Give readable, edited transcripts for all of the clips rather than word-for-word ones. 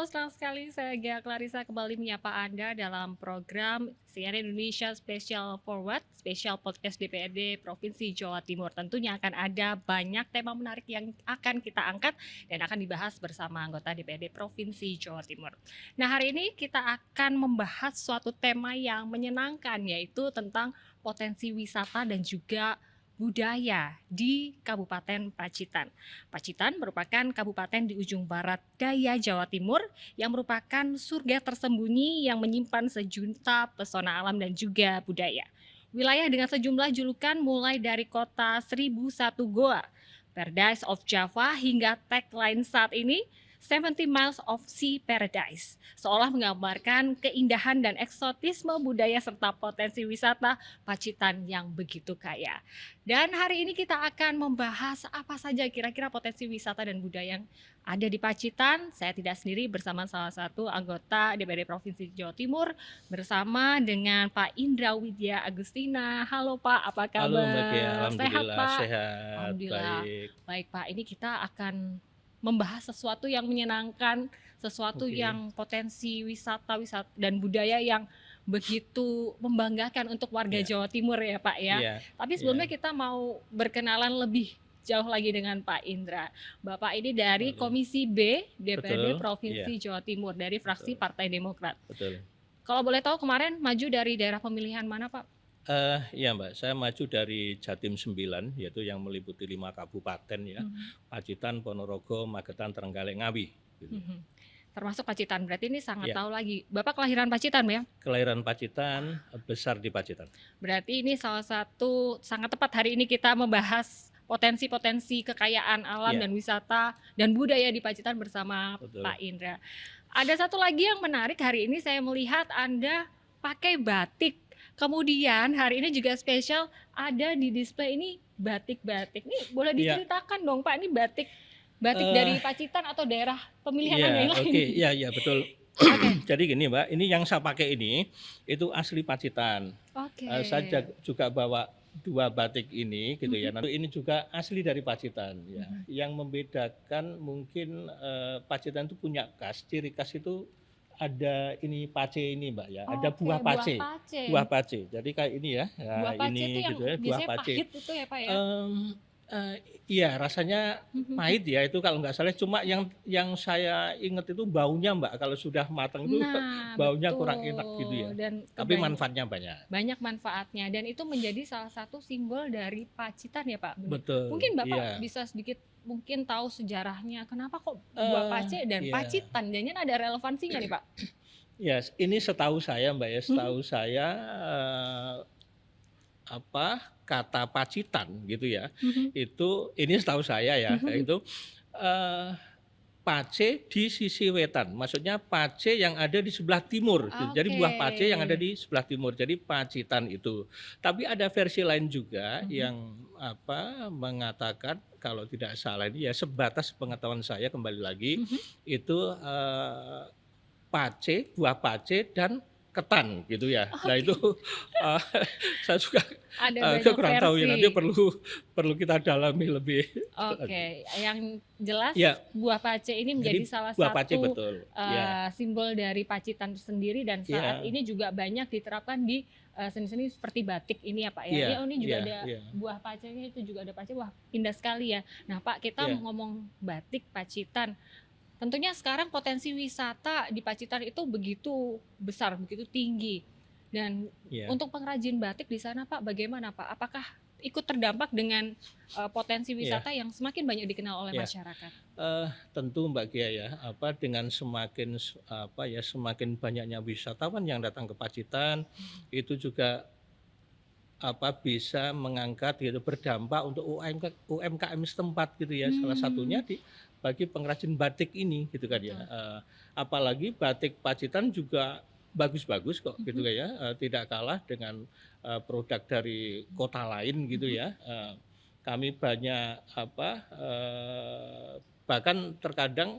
senang sekali saya Gia Clarissa kembali menyapa Anda dalam program CNN Indonesia Special Forward, Special Podcast DPRD Provinsi Jawa Timur. Tentunya akan ada banyak tema menarik yang akan kita angkat dan akan dibahas bersama anggota DPRD Provinsi Jawa Timur. Nah, hari ini kita akan membahas suatu tema yang menyenangkan, yaitu tentang potensi wisata dan juga budaya di Kabupaten Pacitan. Pacitan merupakan kabupaten di ujung barat daya Jawa Timur yang merupakan surga tersembunyi yang menyimpan sejuta pesona alam dan juga budaya. Wilayah dengan sejumlah julukan mulai dari kota 1001 Goa, Paradise of Java hingga tagline saat ini 70 Miles of Sea Paradise, seolah menggambarkan keindahan dan eksotisme budaya serta potensi wisata Pacitan yang begitu kaya. Dan hari ini kita akan membahas apa saja kira-kira potensi wisata dan budaya yang ada di Pacitan. Saya tidak sendiri, bersama salah satu anggota DPRD Provinsi Jawa Timur bersama dengan Pak Indra Widya Agustina. Halo Pak, apa Halo Mbak Gia, kabar? Sehat alhamdulillah Pak? sehat, Alhamdulillah. baik. Baik Pak, ini kita akan membahas sesuatu yang menyenangkan, sesuatu Oke. yang potensi wisata dan budaya yang begitu membanggakan untuk warga Ya. Jawa Timur ya Pak ya. Iya, Tapi sebelumnya kita mau berkenalan lebih jauh lagi dengan Pak Indra. Bapak ini dari boleh. Komisi B DPRD Betul, Provinsi Jawa Timur dari fraksi Betul. Partai Demokrat. betul. Kalau boleh tahu kemarin maju dari daerah pemilihan mana Pak? Iya Mbak, saya maju dari Jatim 9, yaitu yang meliputi 5 kabupaten ya, Pacitan, Ponorogo, Magetan, Trenggalek, Ngawi. Gitu. Termasuk Pacitan, berarti ini sangat Ya. tahu lagi. Bapak kelahiran Pacitan ya? Kelahiran Pacitan, besar di Pacitan. Berarti ini salah satu sangat tepat hari ini kita membahas potensi-potensi kekayaan alam Ya. dan wisata dan budaya di Pacitan bersama Betul. Pak Indra. Ada satu lagi yang menarik, hari ini saya melihat Anda pakai batik. Kemudian hari ini juga spesial ada di display ini batik-batik. Ini boleh Iya. diceritakan dong Pak, ini batik dari Pacitan atau daerah pemilihan Anda yang lain? Oke, iya betul. Jadi gini Mbak, ini yang saya pakai ini itu asli Pacitan. Oke. Saya juga bawa 2 batik ini gitu ya. Nanti ini juga asli dari Pacitan ya. Yang membedakan mungkin Pacitan itu punya ciri khas itu ada ini pace ini Mbak ya. Ada Oke, buah pace. pace. Buah pace. Jadi kayak ini ya. Nah, Buah pace ini itu yang gitu ya, buah biasanya pace. pahit itu ya Pak ya? Iya rasanya pahit ya itu kalau nggak salah, cuma yang saya ingat itu baunya Mbak, kalau sudah matang itu Nah, baunya kurang enak gitu ya. Dan Tapi manfaatnya banyak. banyak manfaatnya dan itu menjadi salah satu simbol dari Pacitan ya Pak. Betul. Mungkin Bapak Iya. bisa sedikit mungkin tahu sejarahnya kenapa kok buah pace dan Iya. Pacitan, jangan ada relevansinya nih Pak? Ya, ini setahu saya Mbak ya, setahu saya kata Pacitan gitu ya. Itu ini setahu saya ya, itu pace di sisi wetan. Maksudnya pace yang ada di sebelah timur. Gitu. Jadi buah pace yang ada di sebelah timur. Jadi Pacitan itu. Tapi ada versi lain juga yang mengatakan kalau tidak salah ini ya sebatas pengetahuan saya kembali lagi itu pace, buah pace dan ketan gitu ya. Nah itu saya juga Ada banyak kurang tahu ya, versi. nanti perlu kita dalami lebih. Oke, yang jelas Ya. buah pace ini menjadi Jadi salah buah satu pace betul. Ya. simbol dari Pacitan sendiri dan saat ini juga banyak diterapkan di seni-seni seperti batik ini ya Pak ya. Iya, Ya, ini juga iya, ada iya. buah pacenya, itu juga ada pace. Wah, indah sekali ya. Nah Pak, kita Iya. ngomong batik Pacitan. Tentunya sekarang potensi wisata di Pacitan itu begitu besar, begitu tinggi. Dan Iya. untuk pengrajin batik di sana Pak, bagaimana Pak? Apakah ikut terdampak dengan potensi wisata yang semakin banyak dikenal oleh Iya. masyarakat? Tentu Mbak Gia ya, dengan semakin banyaknya wisatawan yang datang ke Pacitan itu juga bisa mengangkat gitu, berdampak untuk UMKM setempat gitu ya. Salah satunya bagi pengrajin batik ini gitu kan ya. Apalagi batik Pacitan juga bagus-bagus kok gitu ya. Tidak kalah dengan produk dari kota lain gitu ya. Kami banyak bahkan terkadang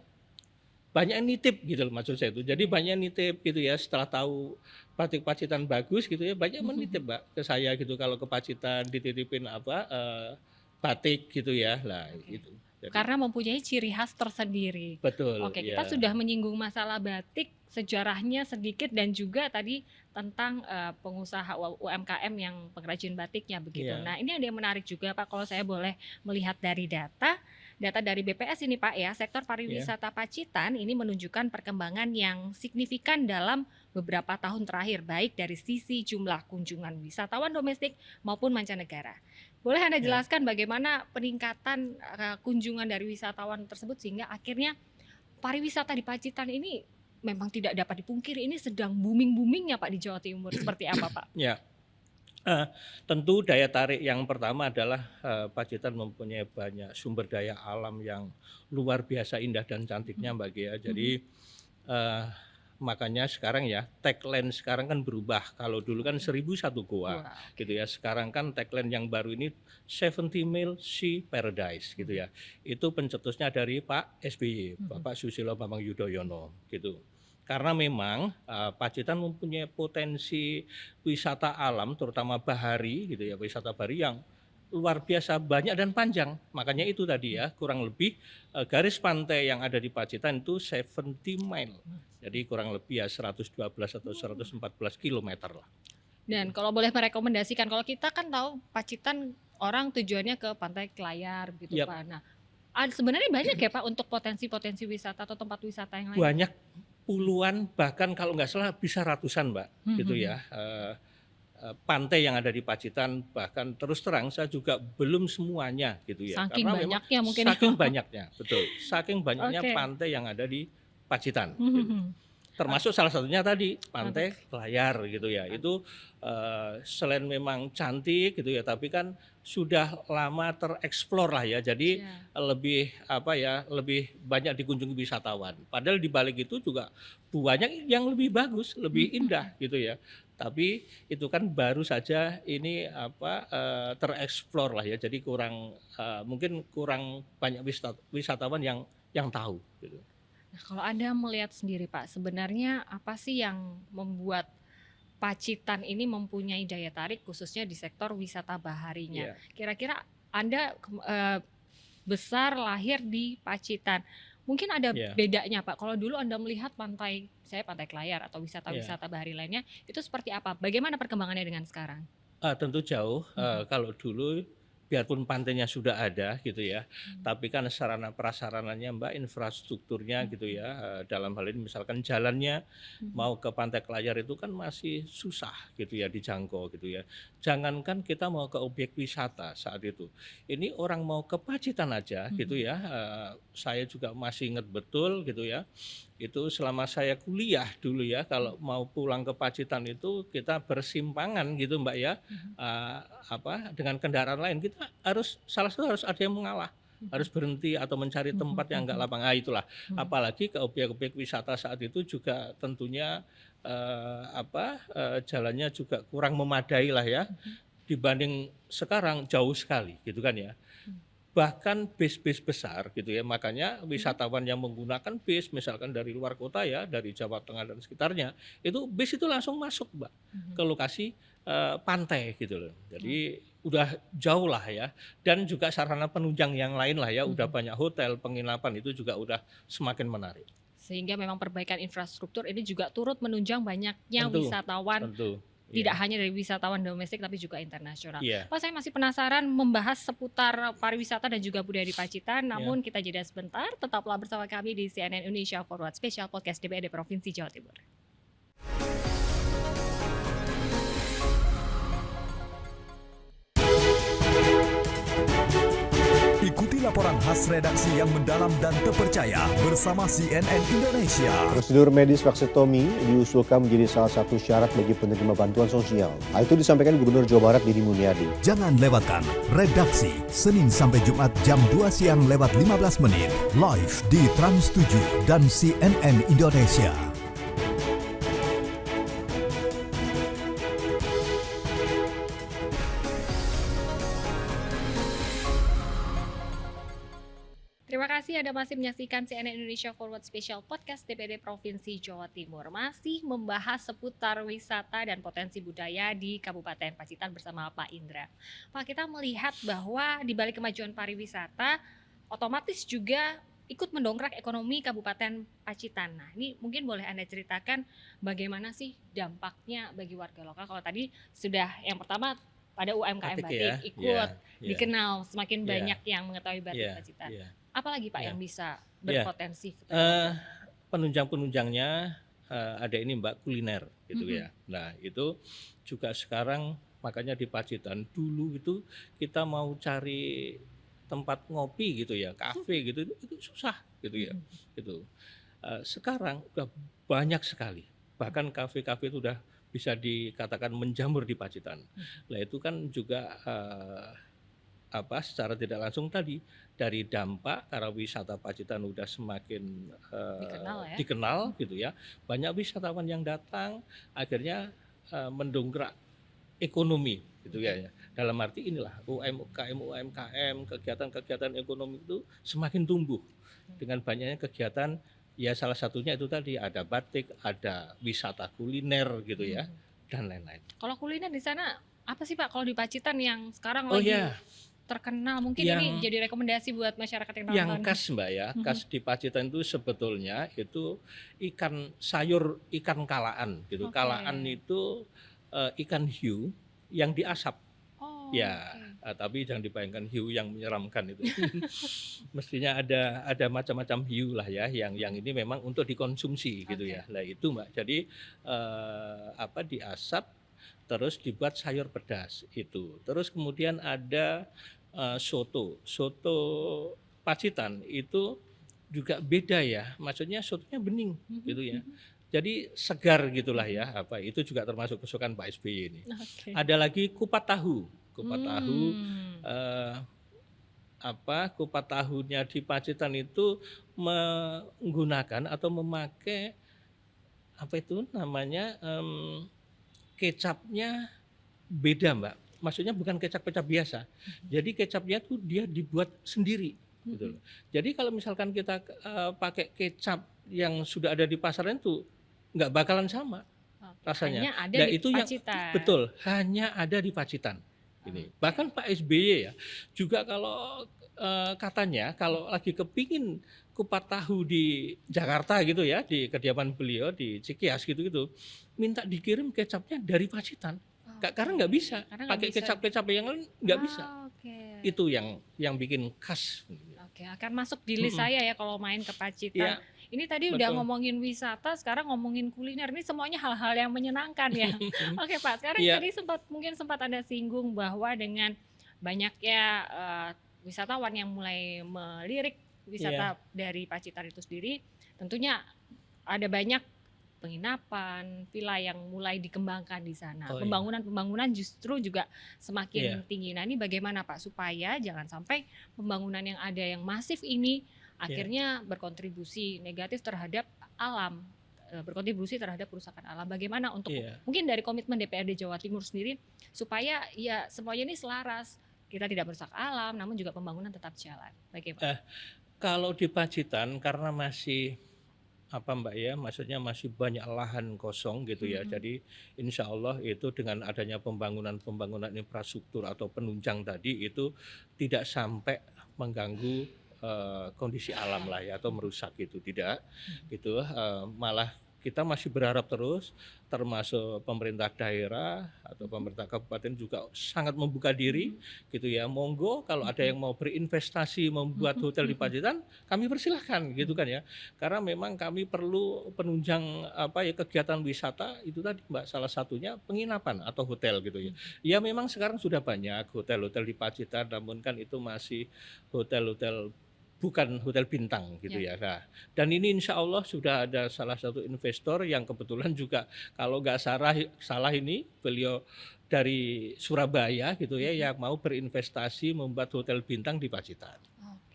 banyak yang nitip gitu loh maksud saya itu. Jadi banyak yang nitip gitu ya, setelah tahu batik Pacitan bagus gitu ya, banyak menitip Mbak ke saya gitu, kalau ke Pacitan dititipin batik gitu ya. Lah gitu. Jadi Karena mempunyai ciri khas tersendiri. betul, Oke, kita ya, sudah menyinggung masalah batik, sejarahnya sedikit dan juga tadi tentang pengusaha UMKM yang pengrajin batiknya begitu. iya, Nah, ini ada yang menarik juga Pak kalau saya boleh melihat dari data dari BPS ini Pak ya, sektor iya, pariwisata Pacitan ini menunjukkan perkembangan yang signifikan dalam beberapa tahun terakhir baik dari sisi jumlah kunjungan wisatawan domestik maupun mancanegara. Boleh Anda iya. jelaskan bagaimana peningkatan kunjungan dari wisatawan tersebut sehingga akhirnya pariwisata di Pacitan ini memang tidak dapat dipungkiri ini sedang booming-boomingnya Pak di Jawa Timur. Seperti apa Pak? Ya, eee, tentu daya tarik yang pertama adalah, Pacitan mempunyai banyak sumber daya alam yang luar biasa indah dan cantiknya, Mhm, Mbak Gia. mhm. Jadi, eee, makanya sekarang ya tagline sekarang kan berubah. Kalau dulu kan Oke. 1001 goa Wah, oke. gitu ya. Sekarang kan tagline yang baru ini 70 Mile Sea Paradise gitu Mhm, ya. Itu pencetusnya dari Pak SBY, mhm, Bapak Susilo Bambang Yudhoyono gitu. Karena memang, Pacitan mempunyai potensi wisata alam terutama bahari gitu ya, wisata bahari yang luar biasa banyak dan panjang. Makanya itu tadi mhm, ya, kurang lebih, garis pantai yang ada di Pacitan itu 70 mile. mhm. Jadi kurang lebih ya 112 atau 114 kilometer lah, gitu. Dan kalau boleh merekomendasikan, kalau kita kan tahu Pacitan orang tujuannya ke Pantai Kelayar gitu Yap, Pak. Nah, sebenarnya banyak ya Pak untuk potensi-potensi wisata atau tempat wisata yang lain? banyak puluhan bahkan kalau nggak salah bisa ratusan, Mbak, Mhm, gitu mhm. ya, pantai yang ada di Pacitan bahkan terus terang saya juga belum semuanya gitu ya, Saking karena memang banyaknya mungkin ya. saking banyaknya, betul, saking banyaknya Oke. pantai yang ada di Pacitan Mhm, gitu. mhm. Oh, Termasuk salah satunya tadi, pantai Pantai Layar gitu ya. Itu, selain memang cantik gitu ya, tapi kan sudah lama tereksplor lah ya. Jadi Iya. lebih apa ya, lebih banyak dikunjungi wisatawan. Padahal di balik itu juga banyak yang lebih bagus, lebih Mhm, indah mhm. gitu ya. Tapi itu kan baru saja ini apa, tereksplor lah ya. Jadi mungkin kurang banyak wisatawan yang tahu gitu. Nah, kalau Anda melihat sendiri Pak, sebenarnya apa sih yang membuat Pacitan ini mempunyai daya tarik khususnya di sektor wisata baharinya? Iya, Kira-kira Anda besar lahir di Pacitan. Mungkin ada iya, bedanya Pak, kalau dulu Anda melihat pantai, saya Pantai Kelayar atau iya. wisata-wisata bahari lainnya, itu seperti apa? Bagaimana perkembangannya dengan sekarang? Tentu jauh, Mhm, kalau dulu biarpun pantainya sudah ada gitu ya, mhm, tapi kan sarana prasarananya Mbak, infrastrukturnya gitu mhm, ya, dalam hal ini misalkan jalannya mhm, mau ke Pantai Kelayar itu kan masih susah gitu ya dijangkau gitu ya. Jangankan kita mau ke objek wisata saat itu, ini orang mau ke Pacitan aja gitu mhm, ya, saya juga masih ingat betul gitu ya, itu selama saya kuliah dulu ya, mhm, kalau mau pulang ke Pacitan itu kita bersimpangan gitu Mbak ya, mhm, dengan kendaraan lain kita salah satu harus ada yang mengalah, mhm, harus berhenti atau mencari mhm, tempat yang enggak mhm, lapang. Itulah. mhm. Apalagi ke objek-objek wisata saat itu juga tentunya, jalannya juga kurang memadai lah ya, Mhm, dibanding sekarang jauh sekali gitu kan ya. mhm, Bahkan bis-bis besar gitu ya, makanya mhm, wisatawan yang menggunakan bis misalkan dari luar kota ya, dari Jawa Tengah dan sekitarnya, itu bis itu langsung masuk Mbak, mhm. ke lokasi, pantai gitu loh. Oke. Jadi udah jauh lah ya, dan juga sarana penunjang yang lain lah ya, udah Mhm. banyak hotel, penginapan itu juga udah semakin menarik. Sehingga memang perbaikan infrastruktur ini juga turut menunjang banyaknya Tentu, wisatawan, tentu. tidak Iya, hanya dari wisatawan domestik tapi juga internasional. iya, Pak, saya masih penasaran membahas seputar pariwisata dan juga budaya di Pacitan, iya. namun kita jeda sebentar, tetaplah bersama kami di CNN Indonesia Forward Special Podcast DPRD Provinsi Jawa Timur. Ikuti laporan khas redaksi yang mendalam dan terpercaya bersama CNN Indonesia. Prosedur medis vaksinatomi diusulkan menjadi salah satu syarat bagi penerima bantuan sosial. Hal itu disampaikan Gubernur Jawa Barat Deddy Mulyadi. Jangan lewatkan redaksi Senin sampai Jumat jam 2 siang lewat 15 menit live di Trans 7 dan CNN Indonesia. Terima kasih Anda masih menyaksikan CNN Indonesia Forward Special Podcast DPRD Provinsi Jawa Timur. Masih membahas seputar wisata dan potensi budaya di Kabupaten Pacitan bersama Pak Indra. Pak, kita melihat bahwa di balik kemajuan pariwisata, otomatis juga ikut mendongkrak ekonomi Kabupaten Pacitan. Nah, ini mungkin boleh Anda ceritakan bagaimana sih dampaknya bagi warga lokal. Kalau tadi sudah yang pertama pada UMKM batik ikut dikenal, semakin banyak yang mengetahui batik Pacitan. Apalagi Pak yang bisa berpotensi? Penunjang-penunjangnya ada ini Mbak, kuliner gitu ya. Nah, itu juga sekarang makanya di Pacitan dulu itu kita mau cari tempat ngopi gitu ya, kafe gitu itu susah gitu ya. Gitu. Sekarang udah banyak sekali. Bahkan kafe-kafe itu udah bisa dikatakan menjamur di Pacitan. Nah, itu kan juga secara tidak langsung tadi dari dampak karena wisata Pacitan udah semakin dikenal gitu ya. Banyak wisatawan yang datang, akhirnya mendongkrak ekonomi gitu ya. Dalam arti inilah UMKM, kegiatan-kegiatan ekonomi itu semakin tumbuh dengan banyaknya kegiatan. Ya salah satunya itu tadi ada batik, ada wisata kuliner gitu ya, dan lain-lain. Kalau kuliner di sana apa sih Pak kalau di Pacitan yang sekarang lagi terkenal, mungkin ini jadi rekomendasi buat masyarakat yang nonton? Yang khas Mbak ya, khas di Pacitan itu sebetulnya itu sayur ikan kalaan gitu. Kalaan itu ikan hiu yang diasap. Tapi jangan dibayangkan hiu yang menyeramkan itu. Mestinya ada macam-macam hiu lah ya, yang ini memang untuk dikonsumsi gitu ya. Nah itu Mbak, jadi diasap terus dibuat sayur pedas itu. Terus kemudian ada soto Pacitan itu juga beda ya, maksudnya sotonya bening gitu ya. Jadi segar gitulah ya, itu juga termasuk kesukaan Pak SBY ini. Ada lagi kupat tahu. Kupat tahunya di Pacitan itu menggunakan atau memakai kecapnya beda Mbak. Maksudnya bukan kecap-kecap biasa. Jadi kecapnya tuh dia dibuat sendiri gitu loh. Jadi kalau misalkan kita pakai kecap yang sudah ada di pasaran itu nggak bakalan sama rasanya. Hanya ada di Pacitan. Betul, hanya ada di Pacitan. Ini. Bahkan Pak SBY ya juga kalau katanya kalau lagi kepingin kupat tahu di Jakarta gitu ya, di kediaman beliau di Cikias gitu, minta dikirim kecapnya dari Pacitan. Karena nggak bisa pakai kecap-kecap yang lain, nggak bisa. Itu yang bikin khas. Akan masuk di list saya ya kalau main ke Pacitan. Ini tadi udah ngomongin wisata, sekarang ngomongin kuliner. Ini semuanya hal-hal yang menyenangkan ya. Oke Pak, sekarang tadi sempat Anda singgung bahwa dengan banyaknya wisatawan yang mulai melirik wisata dari Pacitan itu sendiri, tentunya ada banyak penginapan, villa yang mulai dikembangkan di sana. Pembangunan justru juga semakin tinggi. Nah ini bagaimana Pak supaya jangan sampai pembangunan yang ada yang masif ini akhirnya berkontribusi negatif terhadap alam, berkontribusi terhadap kerusakan alam. Bagaimana untuk mungkin dari komitmen DPRD Jawa Timur sendiri supaya ya semuanya ini selaras, kita tidak merusak alam, namun juga pembangunan tetap jalan. Bagaimana? Kalau di Pacitan karena masih Mbak ya, maksudnya masih banyak lahan kosong gitu ya. Jadi insya Allah itu dengan adanya pembangunan infrastruktur atau penunjang tadi itu tidak sampai mengganggu kondisi alam lah ya atau merusak gitu, tidak gitu. Malah kita masih berharap terus, termasuk pemerintah daerah atau pemerintah kabupaten juga sangat membuka diri gitu ya. Monggo kalau ada yang mau berinvestasi membuat hotel di Pacitan, kami persilahkan gitu kan ya. Karena memang kami perlu penunjang kegiatan wisata itu tadi Mbak, salah satunya penginapan atau hotel gitu ya. Ya memang sekarang sudah banyak hotel-hotel di Pacitan, namun kan itu masih hotel-hotel bukan hotel bintang gitu ya. Nah, dan ini insya Allah sudah ada salah satu investor yang kebetulan juga kalau nggak salah ini beliau dari Surabaya gitu ya, yang mau berinvestasi membuat hotel bintang di Pacitan.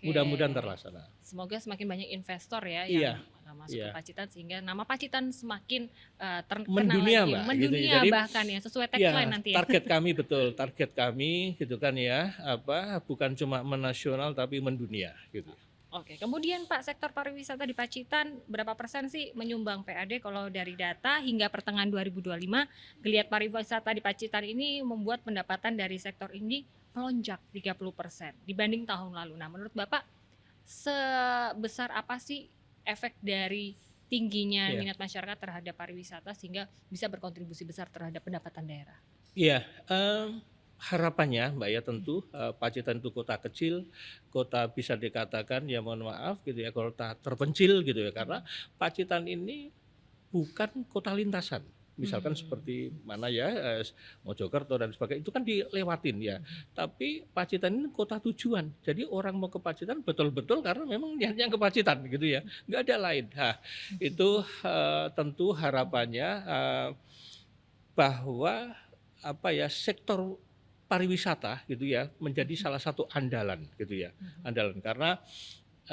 Mudah-mudahan terlaksana. Semoga semakin banyak investor ya yang masuk ke Pacitan sehingga nama Pacitan semakin terkenal lagi, mendunia gitu. Bahkan ya sesuai tagline nanti ya. Target kami gitu kan ya, bukan cuma menasional tapi mendunia gitu. Oke, kemudian Pak, sektor pariwisata di Pacitan berapa persen sih menyumbang PAD? Kalau dari data hingga pertengahan 2025, geliat pariwisata di Pacitan ini membuat pendapatan dari sektor ini melonjak 30% dibanding tahun lalu. Nah, menurut Bapak sebesar apa sih efek dari tingginya Iya. minat masyarakat terhadap pariwisata sehingga bisa berkontribusi besar terhadap pendapatan daerah? Iya, harapannya Mbak ya tentu Pacitan itu kota kecil, kota bisa dikatakan ya mohon maaf gitu ya kota terpencil gitu ya karena Pacitan ini bukan kota lintasan. Misalkan seperti mana ya Mojokerto dan sebagainya itu kan dilewatin ya. Tapi Pacitan ini kota tujuan. Jadi orang mau ke Pacitan betul-betul karena memang niatnya ke Pacitan gitu ya. Nggak ada lain. Nah, itu tentu harapannya bahwa apa ya sektor pariwisata gitu ya menjadi salah satu andalan gitu ya. Andalan karena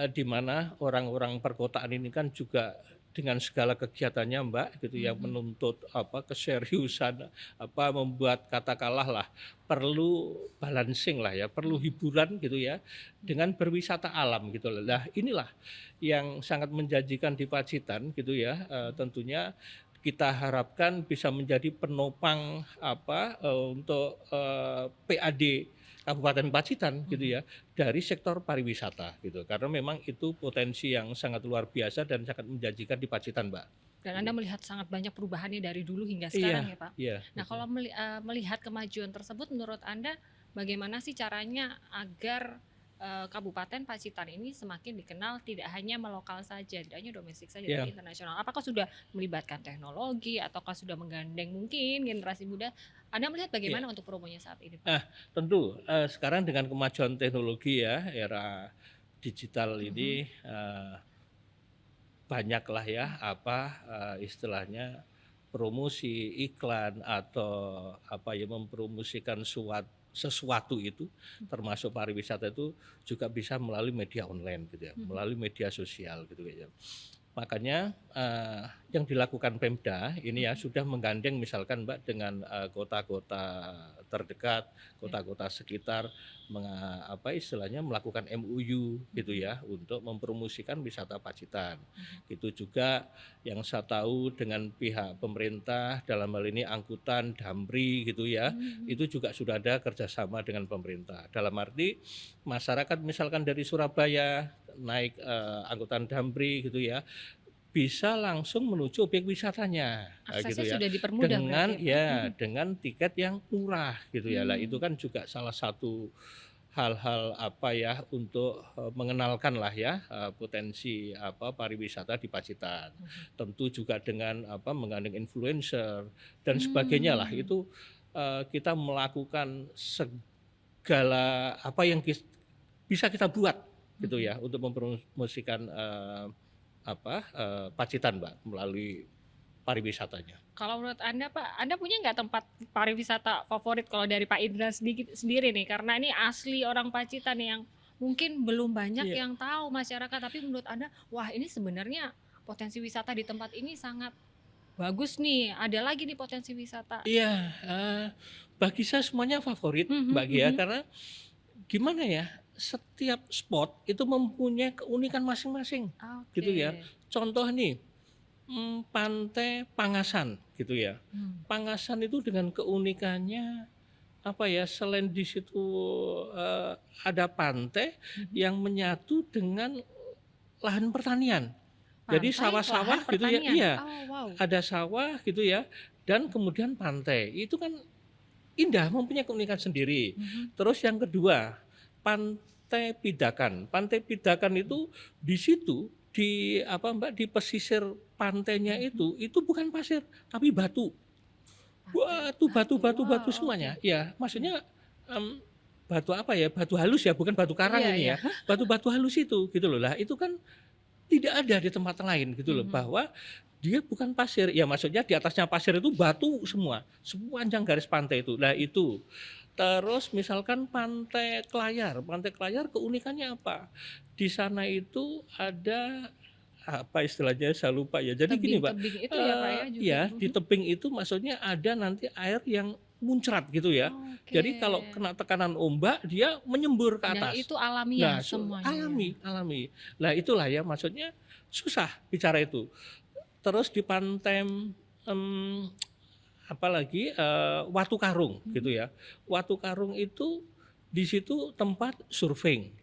di mana orang-orang perkotaan ini kan juga dengan segala kegiatannya Mbak gitu ya menuntut apa keseriusan apa membuat katakanlah lah perlu balancing lah ya perlu hiburan gitu ya dengan berwisata alam gitu loh. Nah inilah yang sangat menjanjikan di Pacitan gitu ya tentunya kita harapkan bisa menjadi penopang apa untuk PAD Kabupaten Pacitan gitu ya dari sektor pariwisata gitu karena memang itu potensi yang sangat luar biasa dan sangat menjanjikan di Pacitan Mbak. Dan Anda melihat sangat banyak perubahannya dari dulu hingga sekarang ya Pak. Iya. Nah kalau melihat kemajuan tersebut menurut Anda bagaimana sih caranya agar Kabupaten Pacitan ini semakin dikenal tidak hanya melokal saja, tidak hanya domestik saja, Iya. tapi internasional. Apakah sudah melibatkan teknologi ataukah sudah menggandeng mungkin generasi muda? Anda melihat bagaimana untuk promonya saat ini Pak? Tentu sekarang dengan kemajuan teknologi ya era digital ini banyaklah ya apa istilahnya promosi iklan atau apa ya mempromosikan sesuatu itu termasuk pariwisata itu juga bisa melalui media online gitu ya, melalui media sosial gitu ya. Makanya yang dilakukan Pemda ini ya sudah menggandeng misalkan Mbak dengan kota-kota terdekat, kota-kota sekitar apa istilahnya melakukan MOU gitu ya untuk mempromosikan wisata Pacitan. Itu juga yang saya tahu dengan pihak pemerintah dalam hal ini angkutan Damri gitu ya. Itu juga sudah ada kerjasama dengan pemerintah. Dalam arti masyarakat misalkan dari Surabaya naik angkutan Damri gitu ya bisa langsung menuju objek wisatanya Aksesnya gitu ya sudah dipermudah dengan berarti ya, Pak? dengan tiket yang murah gitu ya lah itu kan juga salah satu hal-hal apa ya untuk mengenalkan lah ya potensi apa pariwisata di Pacitan tentu juga dengan apa menggandeng influencer dan sebagainya lah itu kita melakukan segala apa yang bisa kita buat gitu ya untuk mempromosikan Pacitan Mbak melalui pariwisatanya. Kalau menurut Anda Pak, Anda punya nggak tempat pariwisata favorit kalau dari Pak Indra sendiri nih? Karena ini asli orang Pacitan yang mungkin belum banyak yang tahu masyarakat, tapi menurut Anda, wah ini sebenarnya potensi wisata di tempat ini sangat bagus nih, ada lagi nih potensi wisata. Iya, bagi saya semuanya favorit Mbak Gia karena gimana ya? Setiap spot itu mempunyai keunikan masing-masing, gitu ya. Contoh nih, Pantai Pangasan, gitu ya. Pangasan itu dengan keunikannya apa ya? Selain di situ ada pantai yang menyatu dengan lahan pertanian. Jadi sawah-sawah gitu ya, iya. Ada sawah gitu ya, dan kemudian pantai. Itu kan indah, mempunyai keunikan sendiri. Terus yang kedua, Pantai Pidakan. Pantai Pidakan itu di situ di apa Mbak di pesisir pantainya itu bukan pasir tapi batu. Batu semuanya. Ya, maksudnya batu apa ya? Batu halus ya, bukan batu karang ini ya. Batu-batu halus itu gitu loh. Lah itu kan tidak ada di tempat lain gitu loh bahwa dia bukan pasir. Ya maksudnya di atasnya pasir itu batu semua. Sepanjang garis pantai itu. Nah itu. Terus misalkan Pantai Klayar keunikannya apa? Di sana itu ada apa istilahnya saya lupa ya. Jadi gini Pak, itu ya Pak ya, juga. Ya di tebing itu maksudnya ada nanti air yang muncrat gitu ya. Jadi kalau kena tekanan ombak dia menyembur ke atas. Dan itu alamiah semuanya. Alami. Nah itulah ya maksudnya susah bicara itu. Terus di pantai apalagi Watu Karung gitu ya. Watu Karung itu di situ tempat surfing.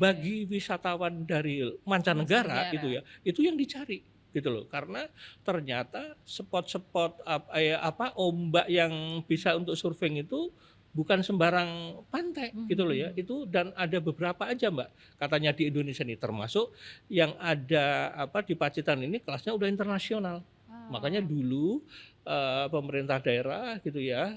bagi wisatawan dari mancanegara Mancanegara. gitu ya, itu yang dicari gitu loh. Karena ternyata spot-spot ombak yang bisa untuk surfing itu bukan sembarang pantai gitu loh ya. Itu dan ada beberapa aja Mbak. Katanya di Indonesia ini termasuk yang ada di Pacitan ini kelasnya udah internasional. Makanya dulu pemerintah daerah gitu ya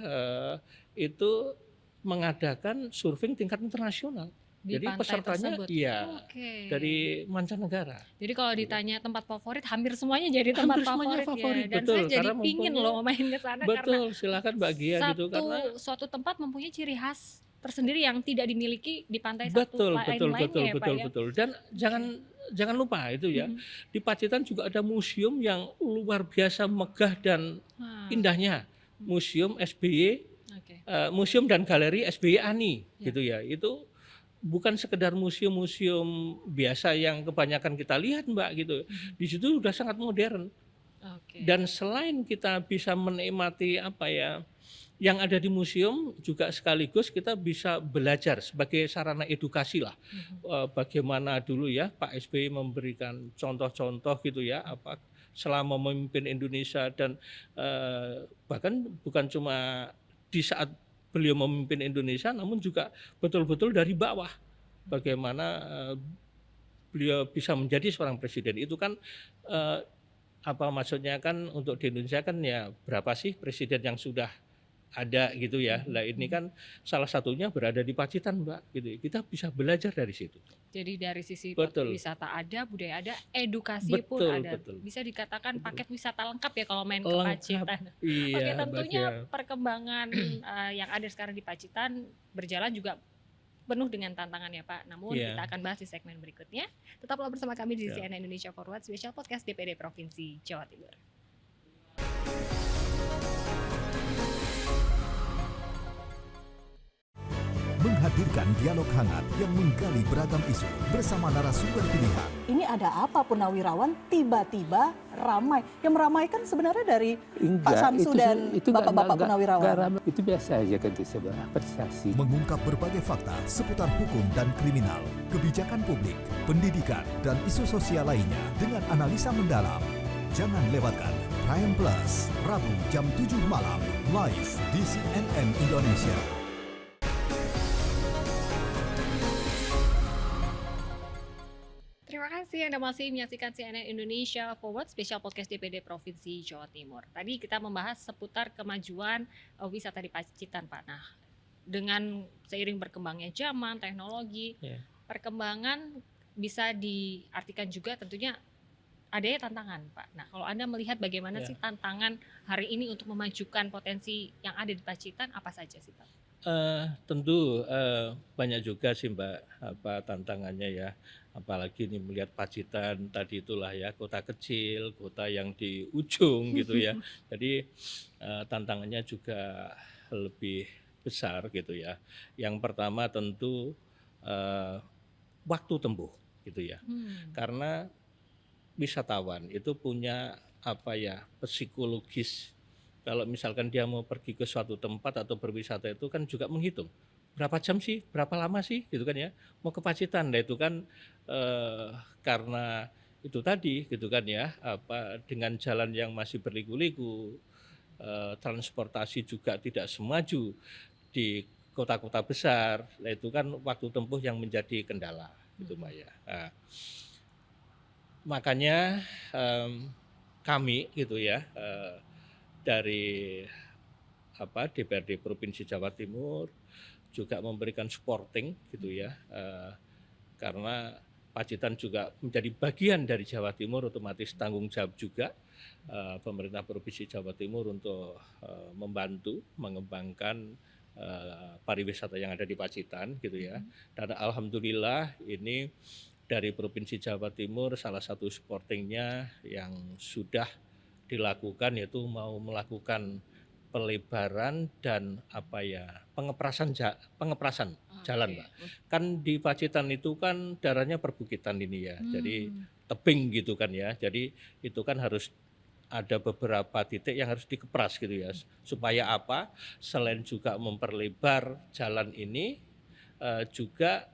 itu mengadakan surfing tingkat internasional. Di Jadi pantai pesertanya tersebut. iya Oke. dari mancanegara. Jadi kalau ditanya tempat favorit, hampir semuanya jadi tempat Hampir semuanya favorit, favorit, ya. Dan betul, saya jadi karena pingin mempunyai- loh main ke sana karena Betul, silakan Mbak Gia gitu karena suatu tempat mempunyai ciri khas tersendiri yang tidak dimiliki di pantai betul lainnya ya Pak ya. betul. Dan jangan lupa itu ya. Di Pacitan juga ada museum yang luar biasa megah dan indahnya. Museum SBY Oke. Museum dan Galeri SBY Ani Ya. gitu ya. Itu bukan sekedar museum-museum biasa yang kebanyakan kita lihat Mbak gitu. Di situ sudah sangat modern. Oke. Dan selain kita bisa menikmati yang ada di museum, juga sekaligus kita bisa belajar sebagai sarana edukasi lah. Bagaimana dulu ya Pak SBY memberikan contoh-contoh gitu ya selama memimpin Indonesia dan bahkan bukan cuma di saat beliau memimpin Indonesia, namun juga betul-betul dari bawah bagaimana beliau bisa menjadi seorang presiden. Itu kan maksudnya kan untuk di Indonesia kan ya berapa sih presiden yang sudah ada gitu ya. Lah ini kan salah satunya berada di Pacitan Mbak gitu. Kita bisa belajar dari situ. Jadi dari sisi Betul. wisata ada, budaya ada, edukasi pun Betul, ada. betul. Bisa dikatakan paket wisata lengkap ya kalau main ke Lengkap. Pacitan. Iya, Oke, tentunya Mbak Gia. perkembangan yang ada sekarang di Pacitan berjalan juga penuh dengan tantangan ya Pak. Namun Iya. kita akan bahas di segmen berikutnya. Tetaplah bersama kami di Siap. CNN Indonesia Forward Special Podcast DPD Provinsi Jawa Timur. Menghadirkan dialog hangat yang menggali beragam isu bersama narasumber pilihan. Ini ada apa Purnawirawan tiba-tiba ramai? Yang meramaikan sebenarnya dari Pak Samsu dan Bapak-Bapak Purnawirawan. Enggak ramai, itu biasa aja kan, itu sebuah apresiasi. Mengungkap berbagai fakta seputar hukum dan kriminal, kebijakan publik, pendidikan, dan isu sosial lainnya dengan analisa mendalam. Jangan lewatkan Prime Plus, Rabu jam 7 malam, live di CNN Indonesia. Terima kasih Anda masih menyaksikan CNN Indonesia Forward Special Podcast DPD Provinsi Jawa Timur. Tadi kita membahas seputar kemajuan wisata di Pacitan Pak. Nah, dengan seiring berkembangnya zaman, teknologi, perkembangan bisa diartikan juga tentunya adanya tantangan Pak. Nah, kalau Anda melihat bagaimana sih tantangan hari ini untuk memajukan potensi yang ada di Pacitan, apa saja sih Pak? Tentu banyak juga sih Mbak tantangannya ya. Apalagi nih melihat Pacitan tadi itulah ya, kota kecil, kota yang di ujung gitu ya. Jadi tantangannya juga lebih besar gitu ya. Yang pertama tentu waktu tempuh gitu ya. Karena wisatawan itu punya psikologis. Kalau misalkan dia mau pergi ke suatu tempat atau berwisata itu kan juga menghitung berapa jam sih, berapa lama sih gitu kan ya. Mau ke Pacitan, nah itu kan karena itu tadi gitu kan ya, dengan jalan yang masih berliku-liku, transportasi juga tidak semaju di kota-kota besar, nah itu kan waktu tempuh yang menjadi kendala gitu Mbak ya. Nah, makanya kami gitu ya dari DPRD Provinsi Jawa Timur juga memberikan supporting gitu ya, karena Pacitan juga menjadi bagian dari Jawa Timur, otomatis tanggung jawab juga pemerintah Provinsi Jawa Timur untuk membantu mengembangkan pariwisata yang ada di Pacitan gitu ya. Dan alhamdulillah ini dari Provinsi Jawa Timur salah satu supportingnya yang sudah dilakukan yaitu mau melakukan pelebaran dan pengeprasan jalan Pak. Kan di Pacitan itu kan daerahnya perbukitan ini ya. Jadi tebing gitu kan ya. Jadi itu kan harus ada beberapa titik yang harus dikepras gitu ya. Supaya selain juga memperlebar jalan ini juga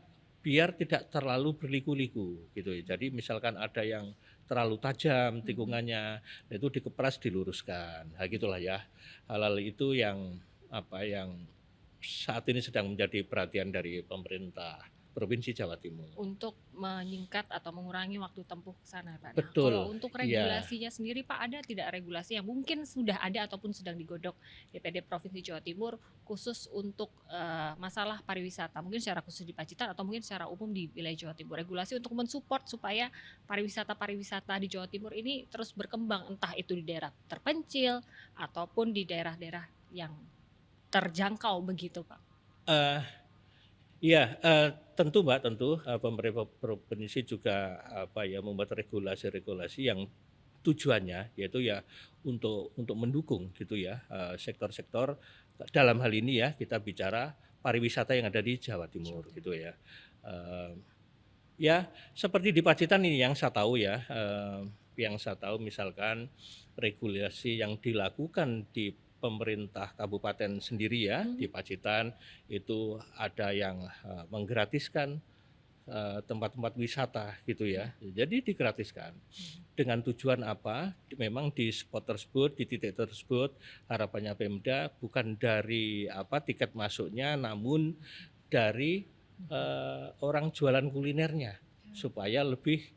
biar tidak terlalu berliku-liku gitu ya. Jadi misalkan ada yang terlalu tajam tikungannya, itu dikepras diluruskan. Nah, gitulah ya. Hal-hal itu yang saat ini sedang menjadi perhatian dari pemerintah Provinsi Jawa Timur. Untuk meningkat atau mengurangi waktu tempuh ke sana, Pak. Nah, Betul. kalau untuk regulasinya sendiri, Pak, ada tidak regulasi yang mungkin sudah ada ataupun sedang digodok DPRD Provinsi Jawa Timur khusus untuk masalah pariwisata, mungkin secara khusus di Pacitan atau mungkin secara umum di wilayah Jawa Timur, regulasi untuk mensupport supaya pariwisata di Jawa Timur ini terus berkembang, entah itu di daerah terpencil ataupun di daerah-daerah yang terjangkau begitu, Pak. Ya, tentu Mbak, pemerintah provinsi juga membuat regulasi-regulasi yang tujuannya yaitu ya untuk mendukung gitu ya sektor-sektor, dalam hal ini ya kita bicara pariwisata yang ada di Jawa Timur gitu ya. Ya seperti di Pacitan ini yang saya tahu ya, misalkan regulasi yang dilakukan di pemerintah kabupaten sendiri ya, di Pacitan itu ada yang menggratiskan tempat-tempat wisata gitu ya. Jadi digratiskan. Dengan tujuan apa? Memang di spot tersebut, di titik tersebut harapannya Pemda bukan dari tiket masuknya, namun dari orang jualan kulinernya supaya lebih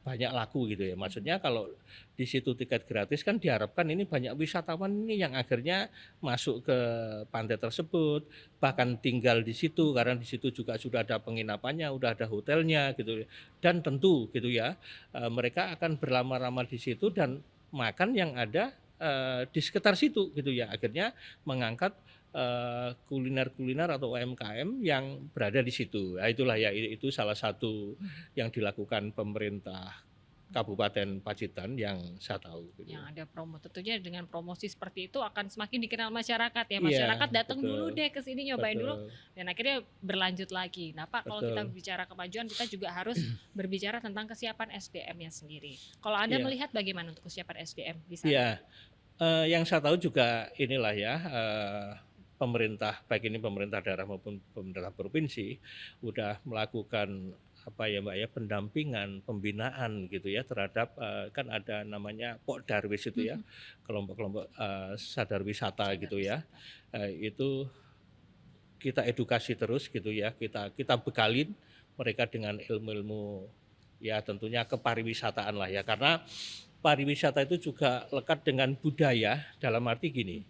banyak laku gitu ya. Maksudnya kalau di situ tiket gratis kan diharapkan ini banyak wisatawan ini yang akhirnya masuk ke pantai tersebut, bahkan tinggal di situ karena di situ juga sudah ada penginapannya, udah ada hotelnya gitu. Dan tentu gitu ya, mereka akan berlama-lama di situ dan makan yang ada di sekitar situ gitu ya. Akhirnya mengangkat kuliner-kuliner atau UMKM yang berada di situ. Nah, itulah ya, itu salah satu yang dilakukan pemerintah Kabupaten Pacitan yang saya tahu. Gitu. Yang ada promo, tentunya dengan promosi seperti itu akan semakin dikenal masyarakat ya. Masyarakat datang dulu deh ke sini nyobain dulu dan akhirnya berlanjut lagi. Nah Pak, kalau kita bicara kemajuan kita juga harus berbicara tentang kesiapan SDM-nya sendiri. Kalau Anda melihat bagaimana untuk kesiapan SDM di sana? Iya, yang saya tahu juga inilah ya. Pemerintah, baik ini pemerintah daerah maupun pemerintah provinsi, udah melakukan pendampingan, pembinaan gitu ya terhadap kan ada namanya Pokdarwis itu ya, kelompok-kelompok sadar wisata gitu ya. Itu kita edukasi terus gitu ya, kita bekalin mereka dengan ilmu-ilmu ya tentunya kepariwisataan lah ya, karena pariwisata itu juga lekat dengan budaya, dalam arti gini.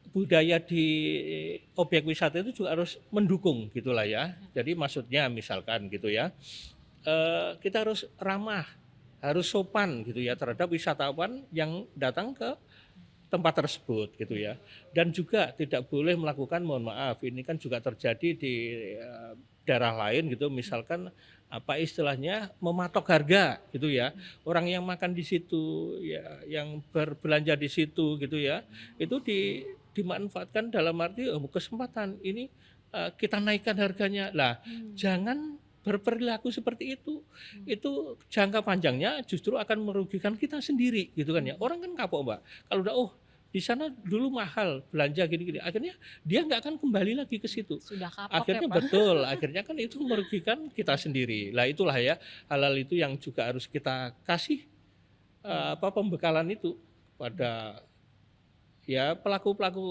Budaya di objek wisata itu juga harus mendukung gitulah ya. Jadi maksudnya misalkan gitu ya, kita harus ramah, harus sopan gitu ya terhadap wisatawan yang datang ke tempat tersebut gitu ya. Dan juga tidak boleh melakukan, mohon maaf, ini kan juga terjadi di daerah lain gitu, misalkan istilahnya mematok harga gitu ya. Orang yang makan di situ ya, yang berbelanja di situ gitu ya, itu dimanfaatkan dalam arti kesempatan ini kita naikkan harganya. Lah, jangan berperilaku seperti itu. Itu jangka panjangnya justru akan merugikan kita sendiri gitu kan ya. Orang kan kapok, Mbak. Kalau udah di sana dulu mahal belanja gini-gini, akhirnya dia nggak akan kembali lagi ke situ. Sudah kapok akhirnya ya, Pak? Betul, akhirnya kan itu merugikan kita sendiri. Lah itulah ya, hal-hal itu yang juga harus kita kasih pembekalan itu pada ya pelaku-pelaku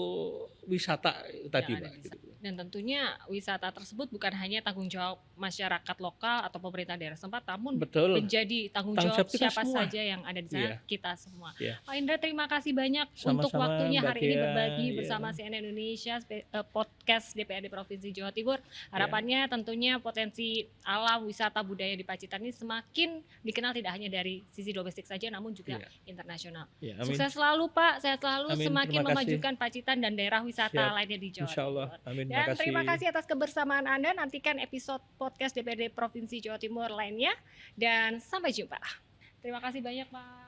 wisata tadi, Mbak. Gitu. Dan tentunya wisata tersebut bukan hanya tanggung jawab masyarakat lokal atau pemerintah daerah setempat, namun menjadi tanggung jawab siapa semua saja yang ada di sana, kita semua. Pak Indra, terima kasih banyak untuk waktunya hari ini berbagi bersama CNN Indonesia podcast DPRD Provinsi Jawa Timur. Harapannya tentunya potensi alam wisata budaya di Pacitan ini semakin dikenal tidak hanya dari sisi domestik saja, namun juga internasional. Sukses selalu Pak, sehat selalu, semakin memajukan Pacitan dan daerah wisata lainnya di Jawa Timur. Amin. Dan terima kasih atas kebersamaan Anda. Nantikan episode podcast DPRD Provinsi Jawa Timur lainnya. Dan sampai jumpa. Terima kasih banyak Pak.